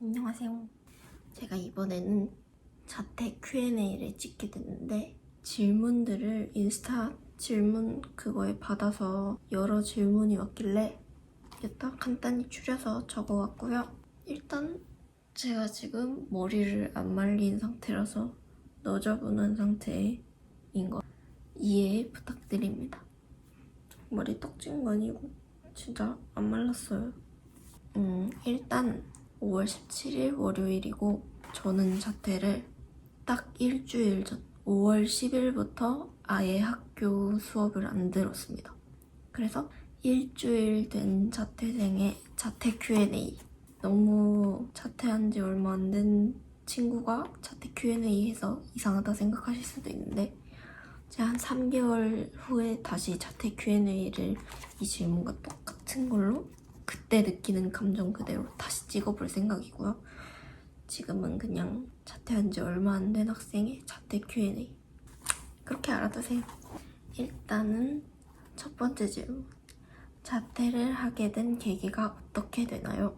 안녕하세요. 제가 이번에는 자퇴 Q&A를 찍게 됐는데 질문들을 인스타 질문 그거에 받아서 여러 질문이 왔길래 일단 간단히 추려서 적어왔고요. 일단 제가 지금 머리를 안 말린 상태라서 너저분한 상태인 거 이해 부탁드립니다. 머리 떡진 거 아니고 진짜 안 말랐어요. 일단 5월 17일 월요일이고 저는 자퇴를 딱 일주일 전 5월 10일부터 아예 학교 수업을 안 들었습니다. 그래서 일주일 된 자퇴생의 자퇴 Q&A. 너무 자퇴한 지 얼마 안 된 친구가 자퇴 Q&A 해서 이상하다 생각하실 수도 있는데 제가 한 3개월 후에 다시 자퇴 Q&A를 이 질문과 똑같은 걸로 그때 느끼는 감정 그대로 다시 찍어볼 생각이고요. 지금은 그냥 자퇴한 지 얼마 안 된 학생의 자퇴 Q&A. 그렇게 알아두세요. 일단은 첫 번째 질문. 자퇴를 하게 된 계기가 어떻게 되나요?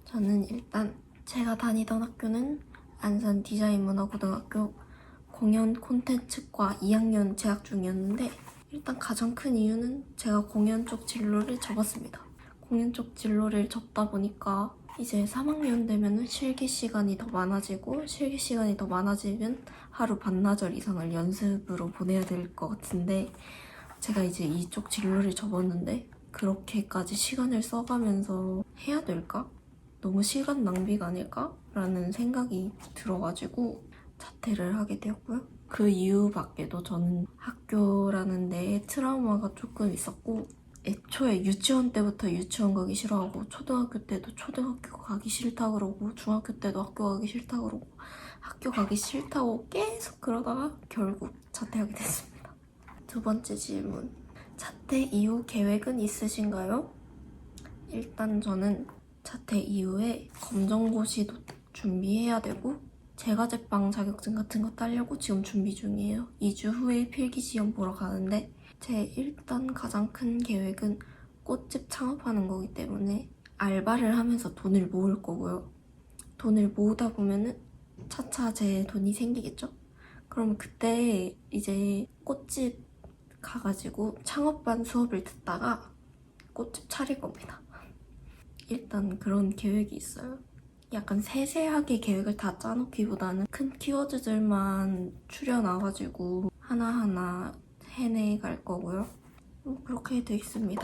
저는 일단 제가 다니던 학교는 안산 디자인문화고등학교 공연 콘텐츠과 2학년 재학 중이었는데 일단 가장 큰 이유는 제가 공연 쪽 진로를 접었습니다. 공연 쪽 진로를 접다 보니까 이제 3학년 되면은 실기 시간이 더 많아지고 실기 시간이 더 많아지면 하루 반나절 이상을 연습으로 보내야 될 것 같은데 제가 이제 이쪽 진로를 접었는데 그렇게까지 시간을 써가면서 해야 될까? 너무 시간 낭비가 아닐까? 라는 생각이 들어가지고 자퇴를 하게 되었고요. 그 이유 밖에도 저는 학교라는 데에 트라우마가 조금 있었고 애초에 유치원 때부터 유치원 가기 싫어하고 초등학교 때도 초등학교 가기 싫다 그러고 중학교 때도 학교 가기 싫다 그러고 학교 가기 싫다고 계속 그러다가 결국 자퇴하게 됐습니다. 두 번째 질문. 자퇴 이후 계획은 있으신가요? 일단 저는 자퇴 이후에 검정고시도 준비해야 되고 제과제빵 자격증 같은 거 따려고 지금 준비 중이에요. 2주 후에 필기시험 보러 가는데 제 일단 가장 큰 계획은 꽃집 창업하는 거기 때문에 알바를 하면서 돈을 모을 거고요. 돈을 모으다 보면은 차차 제 돈이 생기겠죠? 그럼 그때 이제 꽃집 가가지고 창업반 수업을 듣다가 꽃집 차릴 겁니다. 일단 그런 계획이 있어요. 약간 세세하게 계획을 다 짜놓기보다는 큰 키워드들만 추려놔가지고 하나하나 해내갈 거고요. 그렇게 돼 있습니다.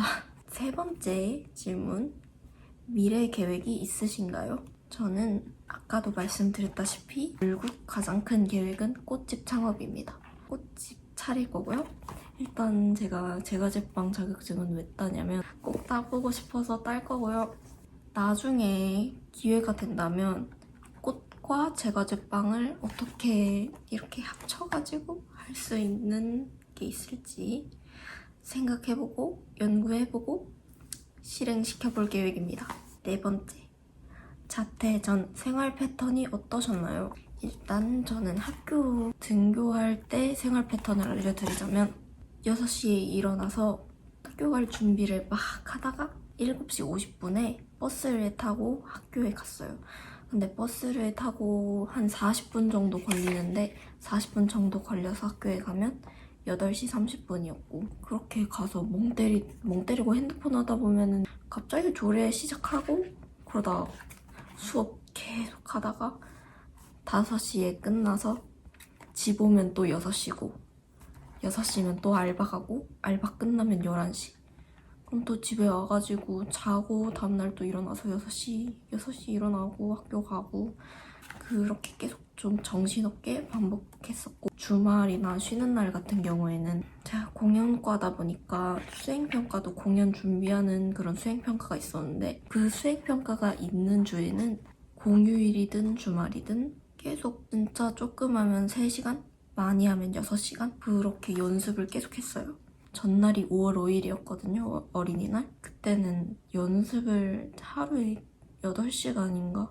세 번째 질문. 미래 계획이 있으신가요? 저는 아까도 말씀드렸다시피 결국 가장 큰 계획은 꽃집 창업입니다. 꽃집 차릴 거고요. 일단 제가 제과제빵 자격증은 왜 따냐면 꼭 따보고 싶어서 딸 거고요. 나중에 기회가 된다면 꽃과 제과제빵을 어떻게 이렇게 합쳐가지고 할 수 있는 게 있을지 생각해보고 연구해보고 실행시켜볼 계획입니다. 네 번째. 자퇴 전 생활 패턴이 어떠셨나요? 일단 저는 학교 등교할 때 생활 패턴을 알려드리자면 6시에 일어나서 학교 갈 준비를 막 하다가 7시 50분에 버스를 타고 학교에 갔어요. 근데 버스를 타고 한 40분 정도 걸리는데 40분 정도 걸려서 학교에 가면 8시 30분이었고 그렇게 가서 멍 때리고 핸드폰 하다 보면은 갑자기 조례 시작하고 그러다 수업 계속 하다가 5시에 끝나서 집 오면 또 6시고 6시면 또 알바 가고 알바 끝나면 11시 그럼 또 집에 와가지고 자고 다음날 또 일어나서 6시 일어나고 학교 가고 그렇게 계속 좀 정신없게 반복했었고 주말이나 쉬는 날 같은 경우에는 제가 공연과다 보니까 수행평가도 공연 준비하는 그런 수행평가가 있었는데 그 수행평가가 있는 주에는 공휴일이든 주말이든 계속 진짜 조금 하면 3시간? 많이 하면 6시간? 그렇게 연습을 계속 했어요. 전날이 5월 5일이었거든요. 어린이날. 그때는 연습을 하루에 8시간인가?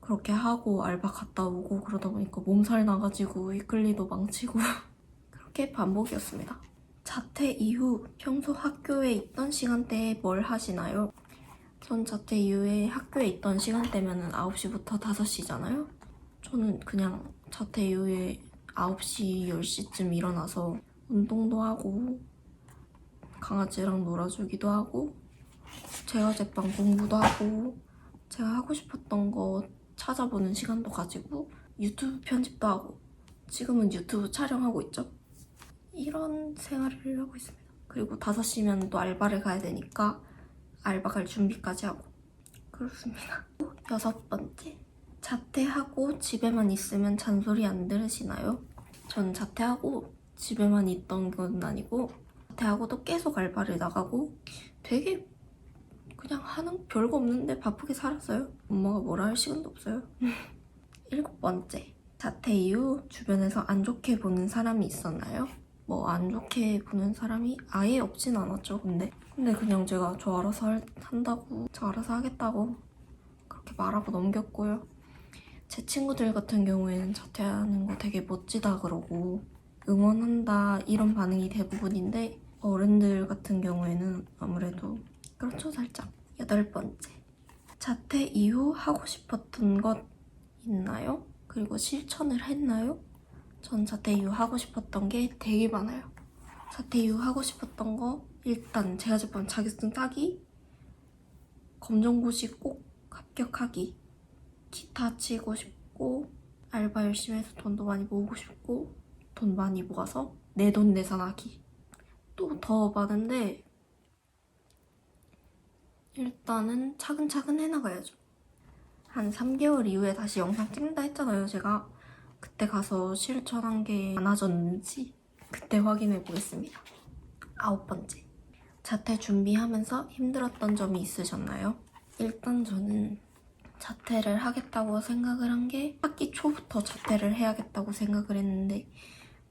그렇게 하고 알바 갔다 오고 그러다 보니까 몸살 나가지고 위클리도 망치고 그렇게 반복이었습니다. 자퇴 이후 평소 학교에 있던 시간대에 뭘 하시나요? 전 자퇴 이후에 학교에 있던 시간대면은 9시부터 5시잖아요? 저는 그냥 자퇴 이후에 9시, 10시쯤 일어나서 운동도 하고 강아지랑 놀아주기도 하고 제과 제빵 공부도 하고 제가 하고 싶었던 거 찾아보는 시간도 가지고 유튜브 편집도 하고 지금은 유튜브 촬영하고 있죠. 이런 생활을 하고 있습니다. 그리고 5시면 또 알바를 가야 되니까 알바 갈 준비까지 하고 그렇습니다. 6번째, 자퇴하고 집에만 있으면 잔소리 안 들으시나요? 전 자퇴하고 집에만 있던 건 아니고 자퇴하고도 계속 알바를 나가고 되게 그냥 하는 별거 없는데 바쁘게 살았어요. 엄마가 뭐라 할 시간도 없어요. 7번째, 자퇴 이후 주변에서 안 좋게 보는 사람이 있었나요? 뭐 안 좋게 보는 사람이 아예 없진 않았죠. 근데 그냥 제가 저 알아서 한다고 저 알아서 하겠다고 그렇게 말하고 넘겼고요. 제 친구들 같은 경우에는 자퇴하는 거 되게 멋지다 그러고 응원한다 이런 반응이 대부분인데 어른들 같은 경우에는 아무래도 그렇죠, 살짝. 8번째, 자퇴 이후 하고 싶었던 것 있나요? 그리고 실천을 했나요? 전 자퇴 이후 하고 싶었던 게 되게 많아요. 자퇴 이후 하고 싶었던 거 일단 제가 제빵 자격증 따기, 검정고시 꼭 합격하기, 기타 치고 싶고 알바 열심히 해서 돈도 많이 모으고 싶고 돈 많이 모아서 내돈내산하기. 또 더 많은데 일단은 차근차근 해나가야죠. 한 3개월 이후에 다시 영상 찍는다 했잖아요, 제가. 그때 가서 실천한 게 많아졌는지 그때 확인해 보겠습니다. 9번째, 자퇴 준비하면서 힘들었던 점이 있으셨나요? 일단 저는 자퇴를 하겠다고 생각을 한 게 학기 초부터 자퇴를 해야겠다고 생각을 했는데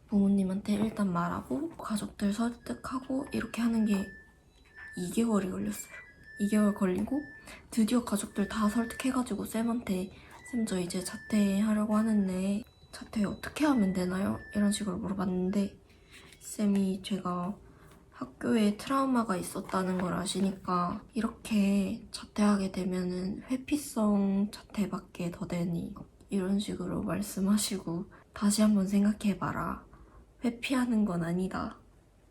부모님한테 일단 말하고 가족들 설득하고 이렇게 하는 게 2개월이 걸렸어요. 2개월 걸리고 드디어 가족들 다 설득해가지고 쌤한테 쌤 저 이제 자퇴하려고 하는데 자퇴 어떻게 하면 되나요? 이런 식으로 물어봤는데 쌤이 제가 학교에 트라우마가 있었다는 걸 아시니까 이렇게 자퇴하게 되면은 회피성 자퇴밖에 더 되니 이런 식으로 말씀하시고 다시 한번 생각해봐라. 회피하는 건 아니다.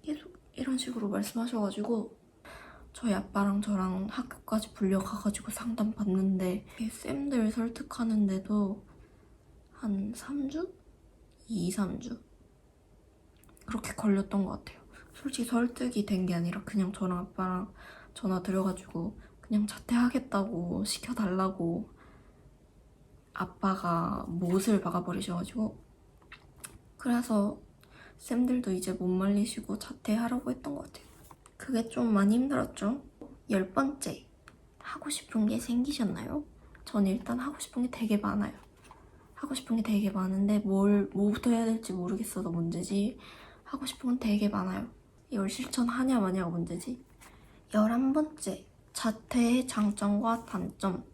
계속 이런 식으로 말씀하셔가지고 저희 아빠랑 저랑 학교까지 불려가가지고 상담 받는데 쌤들 설득하는데도 한 3주? 2, 3주? 그렇게 걸렸던 것 같아요. 솔직히 설득이 된 게 아니라 그냥 저랑 아빠랑 전화 드려가지고 그냥 자퇴하겠다고 시켜달라고 아빠가 못을 박아버리셔가지고 그래서 쌤들도 이제 못 말리시고 자퇴하라고 했던 것 같아요. 그게 좀 많이 힘들었죠. 10번째, 하고 싶은 게 생기셨나요? 전 일단 하고 싶은 게 되게 많아요. 하고 싶은 게 되게 많은데 뭐부터 해야 될지 모르겠어서 문제지 하고 싶은 건 되게 많아요. 이걸 실천하냐 마냐가 문제지. 11번째, 자퇴의 장점과 단점.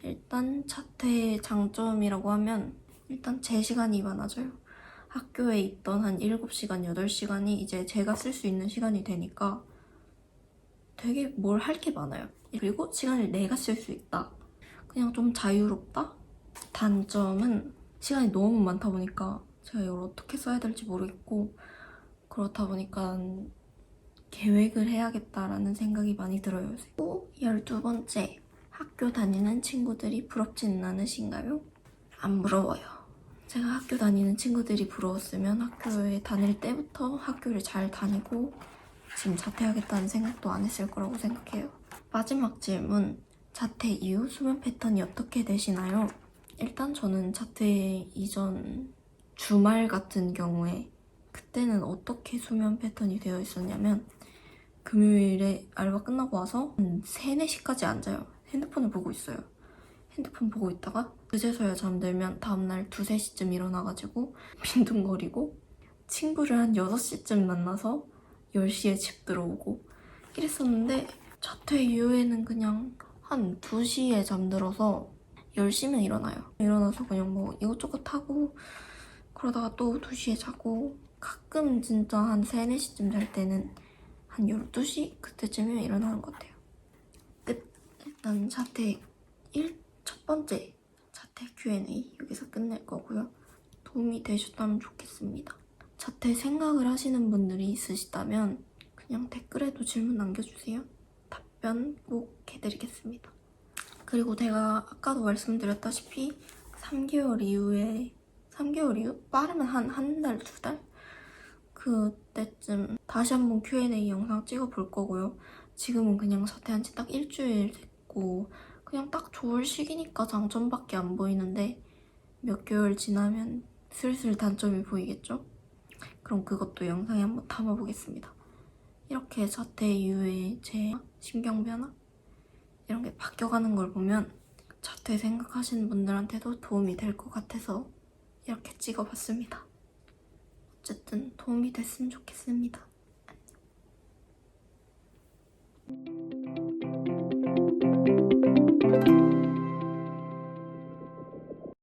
일단 자퇴의 장점이라고 하면 일단 제 시간이 많아져요. 학교에 있던 한 7시간, 8시간이 이제 제가 쓸 수 있는 시간이 되니까 되게 뭘 할 게 많아요. 그리고 시간을 내가 쓸 수 있다. 그냥 좀 자유롭다? 단점은 시간이 너무 많다 보니까 제가 이걸 어떻게 써야 될지 모르겠고 그렇다 보니까 계획을 해야겠다라는 생각이 많이 들어요. 또 12번째, 학교 다니는 친구들이 부럽지는 않으신가요? 안 부러워요. 제가 학교 다니는 친구들이 부러웠으면 학교에 다닐 때부터 학교를 잘 다니고 지금 자퇴하겠다는 생각도 안 했을 거라고 생각해요. 마지막 질문, 자퇴 이후 수면 패턴이 어떻게 되시나요? 일단 저는 자퇴 이전 주말 같은 경우에 그때는 어떻게 수면 패턴이 되어 있었냐면 금요일에 알바 끝나고 와서 한 3, 4시까지 앉아요. 핸드폰을 보고 있어요. 핸드폰 보고 있다가 그제서야 잠들면 다음날 2, 3시쯤 일어나가지고 빈둥거리고 친구를 한 6시쯤 만나서 10시에 집 들어오고 이랬었는데 자퇴 이후에는 그냥 한 2시에 잠들어서 10시면 일어나요. 일어나서 그냥 뭐 이것저것 하고 그러다가 또 2시에 자고 가끔 진짜 한 3, 4시쯤 잘 때는 한 12시? 그때쯤에 일어나는 것 같아요. 끝. 일단 첫 번째 자퇴 Q&A 여기서 끝낼 거고요. 도움이 되셨다면 좋겠습니다. 자퇴 생각을 하시는 분들이 있으시다면 그냥 댓글에도 질문 남겨주세요. 답변 꼭 해드리겠습니다. 그리고 제가 아까도 말씀드렸다시피 3개월 이후? 빠르면 한 달, 2달? 그때쯤 다시 한번 Q&A 영상 찍어볼 거고요. 지금은 그냥 자퇴한 지 딱 일주일 됐고 그냥 딱 좋을 시기니까 장점밖에 안 보이는데 몇 개월 지나면 슬슬 단점이 보이겠죠? 그럼 그것도 영상에 한번 담아보겠습니다. 이렇게 자퇴 이후에 제 심경 변화? 이런 게 바뀌어가는 걸 보면 자퇴 생각하시는 분들한테도 도움이 될 것 같아서 이렇게 찍어봤습니다. 어쨌든 도움이 됐으면 좋겠습니다.